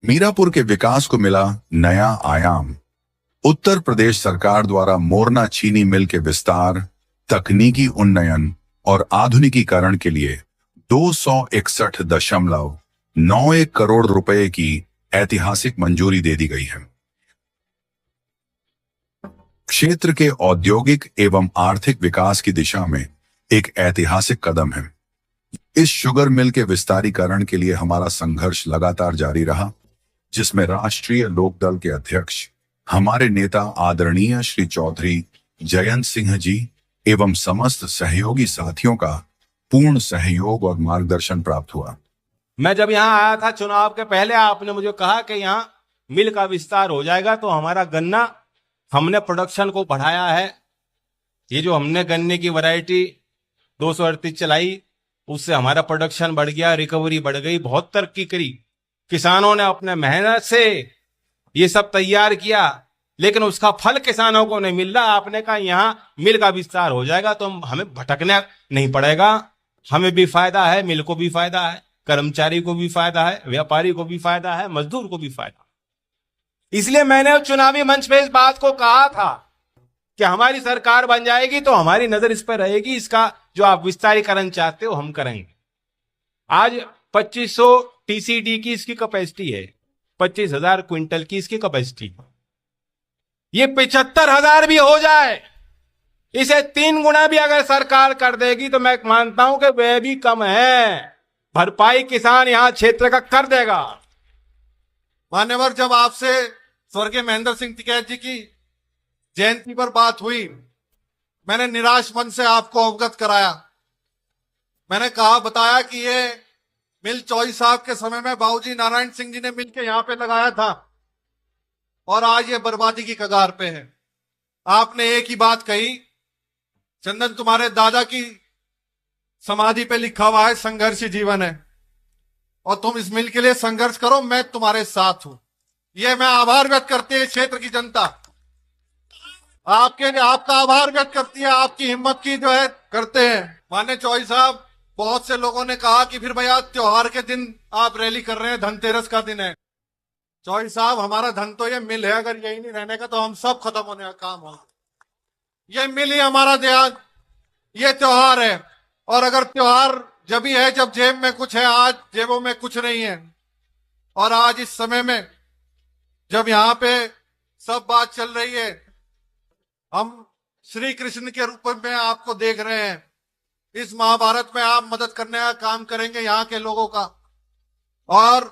मीरापुर के विकास को मिला नया आयाम। उत्तर प्रदेश सरकार द्वारा मोरना चीनी मिल के विस्तार, तकनीकी उन्नयन और आधुनिकीकरण के लिए 261.91 करोड़ रुपए की ऐतिहासिक मंजूरी दे दी गई है। क्षेत्र के औद्योगिक एवं आर्थिक विकास की दिशा में एक ऐतिहासिक कदम है। इस शुगर मिल के विस्तारीकरण के लिए हमारा संघर्ष लगातार जारी रहा, जिसमें राष्ट्रीय लोकदल के अध्यक्ष हमारे नेता आदरणीय श्री चौधरी जयंत सिंह जी एवं समस्त सहयोगी साथियों का पूर्ण सहयोग और मार्गदर्शन प्राप्त हुआ। मैं जब यहाँ आया था चुनाव के पहले, आपने मुझे कहा कि यहाँ मिल का विस्तार हो जाएगा, तो हमारा गन्ना हमने प्रोडक्शन को बढ़ाया है। ये जो हमने गन्ने की वैरायटी 238 चलाई, उससे हमारा प्रोडक्शन बढ़ गया, रिकवरी बढ़ गई, बहुत तरक्की करी। किसानों ने अपने मेहनत से ये सब तैयार किया, लेकिन उसका फल किसानों को नहीं मिल रहा। आपने कहा यहाँ मिल का विस्तार हो जाएगा तो हमें भटकने नहीं पड़ेगा, हमें भी फायदा है, मिल को भी फायदा है, कर्मचारी को भी फायदा है, व्यापारी को भी फायदा है, मजदूर को भी फायदा। इसलिए मैंने चुनावी मंच पे इस बात को कहा था कि हमारी सरकार बन जाएगी तो हमारी नजर इस पर रहेगी, इसका जो आप विस्तारीकरण चाहते हो हम करेंगे। आज 2500 टीसीडी की इसकी कैपेसिटी है, 25,000 क्विंटल की इसकी कैपेसिटी। ये 75,000 भी हो जाए, इसे 3 गुना भी अगर सरकार कर देगी तो मैं मानता हूं कि वह भी कम है। भरपाई किसान यहां क्षेत्र का कर देगा। मान्यवर, जब आपसे स्वर्गीय महेंद्र सिंह टिकैत जी की जयंती पर बात हुई, मैंने निराश मन से आपको अवगत कराया। मैंने कहा, बताया कि ये मिल चौधरी साहब के समय में बाबूजी नारायण सिंह जी ने मिल के यहां पे लगाया था और आज ये बर्बादी की कगार पे है। आपने एक ही बात कही, चंदन तुम्हारे दादा की समाधि पे लिखा हुआ है संघर्ष जीवन है और तुम इस मिल के लिए संघर्ष करो, मैं तुम्हारे साथ हूं। ये मैं आभार व्यक्त करती है क्षेत्र की जनता, आपका आभार व्यक्त करती है, आपकी हिम्मत की जो है करते हैं। माननीय चौधरी साहब, बहुत से लोगों ने कहा कि फिर भैया त्योहार के दिन आप रैली कर रहे हैं, धनतेरस का दिन है। चौधरी साहब, हमारा धन तो ये मिल है, अगर यही नहीं रहने का तो हम सब खत्म होने का काम होगा। ये मिल ही हमारा ध्यान, ये त्योहार है। और अगर त्योहार जब ही है जब जेब में कुछ है, आज जेबों में कुछ नहीं है। और आज इस समय में जब यहाँ पे सब बात चल रही है, हम श्री कृष्ण के रूप में आपको देख रहे हैं। इस महाभारत में आप मदद करने का काम करेंगे यहाँ के लोगों का और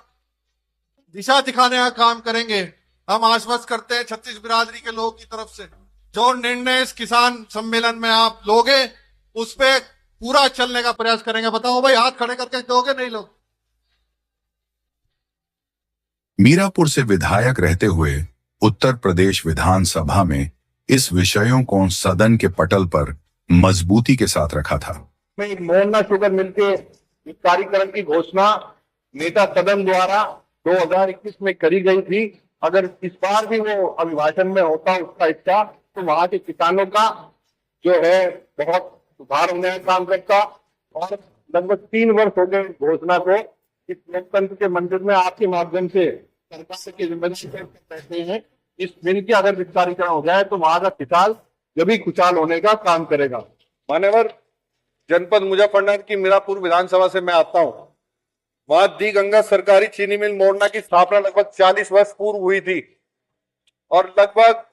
दिशा दिखाने का काम करेंगे। हम आश्वस्त करते हैं छत्तीस बिरादरी के लोगों की तरफ से, जो निर्णय इस किसान सम्मेलन में आप लोगे उस पे पूरा चलने का प्रयास करेंगे। बताओ भाई, हाथ खड़े करके दोगे नहीं लोग? मीरापुर से विधायक रहते हुए उत्तर प्रदेश विधानसभा में इस विषयों को सदन के पटल पर मजबूती के साथ रखा था। मोरना शुगर मिल के विस्तारीकरण की घोषणा नेता सदन द्वारा 2021 में करी गई थी। अगर इस बार भी वो अभिभाषण में होता उसका हिस्सा, तो वहां के किसानों का जो है बहुत सुधार होने का काम करता। और लगभग 3 वर्ष हो गए घोषणा को। इस लोकतंत्र के मंदिर में आपके माध्यम से सरकार की जिम्मेदारी कहते हैं, इस मिल के अगर विस्तारीकरण हो जाए तो वहां का किसान जब खुशहाल होने का काम करेगा। मान्यवर, जनपद मुजफ्फरनगर की मीरापुर विधानसभा से मैं आता हूं। वहां दी गंगा सरकारी चीनी मिल मोरना की स्थापना लगभग 40 वर्ष पूर्व हुई थी और लगभग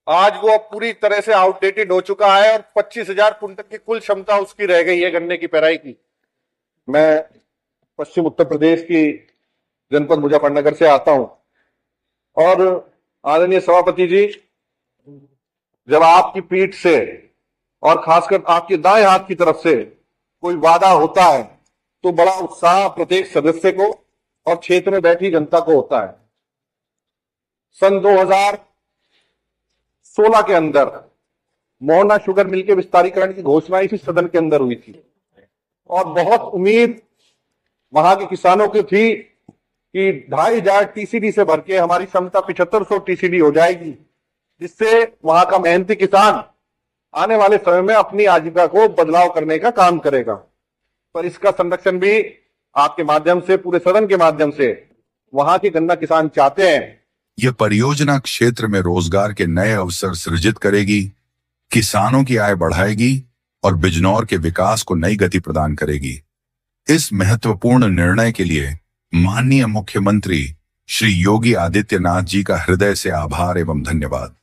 आज वो अब पूरी तरह से आउटडेटेड हो चुका है और 25,000 कुंटल की कुल क्षमता उसकी रह गई है गन्ने की पेराई की। मैं पश्चिम उत्तर प्रदेश की जनपद मुजफ्फरनगर से आता हूं और आदरणीय सभापति जी, जब आपकी पीठ से और खासकर आपके दाएं हाथ की तरफ से कोई वादा होता है तो बड़ा उत्साह प्रत्येक सदस्य को और क्षेत्र में बैठी जनता को होता है। सन 2016 के अंदर मोरना शुगर मिल के विस्तारीकरण की घोषणा इसी सदन के अंदर हुई थी और बहुत उम्मीद वहां के किसानों की थी कि 2,500 टीसीडी से भर के हमारी क्षमता 7500 टीसीडी हो जाएगी, जिससे वहां का मेहनती किसान आने वाले समय में अपनी आजीविका को बदलाव करने का काम करेगा। पर इसका संरक्षण भी आपके माध्यम से, पूरे सदन के माध्यम से वहां के गन्ना किसान चाहते हैं। यह परियोजना क्षेत्र में रोजगार के नए अवसर सृजित करेगी, किसानों की आय बढ़ाएगी और बिजनौर के विकास को नई गति प्रदान करेगी। इस महत्वपूर्ण निर्णय के लिए माननीय मुख्यमंत्री श्री योगी आदित्यनाथ जी का हृदय से आभार एवं धन्यवाद।